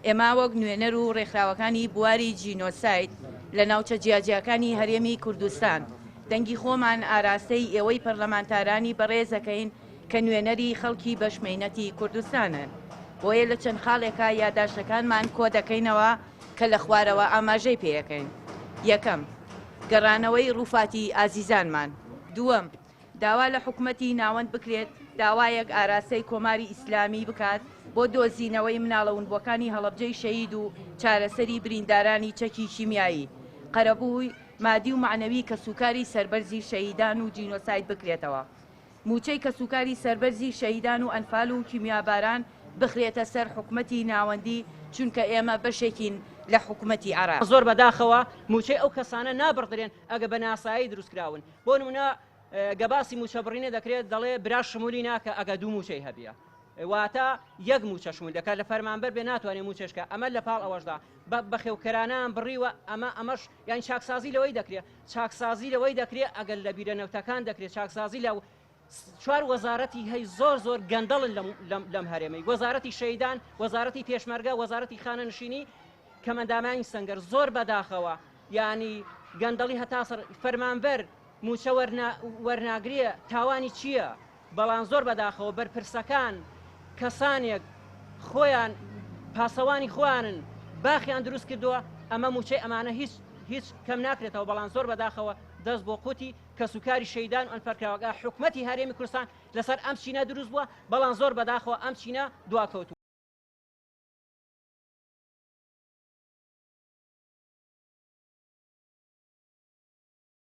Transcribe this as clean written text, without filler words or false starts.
ئێمە وەک نوێنەر و ڕێکخراوەکانی بواری جینۆسایت لە ناوچە جیاجیەکانی هەرێمی کوردستان دەنگی خۆمان ئاراستەی ئێوەی پەرلەمانتارانی بەڕێزەکەین کە نوێنەری خەڵکی بەشمێنەتی کوردستانن. بۆیە لە چەند خاڵێکە یاداشتەکانمان کۆ دەکەینەوە کە لە خوارەوە ئاماژەی پێەکەین. یەکەم، گەڕانەوەی ڕووفاتی ئازیزانمان. دووەم، داوا لە حکومەتی ناوەند بکرێت داوایەک ئاراستەی کۆماری ئیسلامی بکات بۆ دۆزینەوەی مناڵەوونبووەکانی هەڵەبجەی شەهید و چارەسەری بریندارانی چەکی شیمیایی، قەرەبووی مادی و معنەوی کە سوکاری سەربەرزی شەهیدان و جینۆسایت بکرێتەوە. موچەی کە سوکاری سەربەرزی شەهیدان و ئەنفال و کیمیاباران بخرێتە سەر حکومەتی ناوەندی، چونکە ئێمە بەشێکین لە حکومەتی عێراق. زۆر بەداخەوە موچەی ئەو کەسانە نابڕدرێن ئەگە بە ناسایی دروستکراون. بۆ نمونە گەباسی موچە بڕینە دەکرێت دەڵێ برا شمولی ناکە ئەگە دوو موچەی هەبیە، واتە یەک موچە شمول دەکات لە فەرمانبەر بێ ناتوانێت موچەشکە. ئەمە لە پاڵ ئەوەشدا بە خێوکەرانان بڕیوە ئەمەش یان چاکسازی لەوەی دەکرێت، چاکسازی لەوەی دەکرێت ئەگەر لە بیرەنەوتەکان دەکرێت چاکسازی لە چوار وەزارەتی هەی زۆر گەندەڵن لەم هەرێمەی، وەزارەتی شەیدان، وەزارەتی پێشمەرگە، وەزارەتی خانەنشینی کە مەندامانی سەنگەر زۆر بەداخەوە، ینی گەندەڵی هەتا فەرمانبەر موچە وەرناگرێ تاوانی چییە؟ بەڵام زۆر بەداخەوە بەرپرسەکان کەسانێک خۆیان پاسەوانی خۆیانن باخیان دروست کردووە، ئەمە موچەی ئەمانە هیچ کەم ناکرێتەوە. بەڵام زۆر بەداخەوە دەست بۆ قوتی کە سوکاری شەیدان و ئەنفەرکراوەکە حکومەتی هەرێمی کوردستان لەسەر ئەم چینە دروست بووە، بەڵام زۆر بەداخەوە ئەم چینە دواکەوتووە.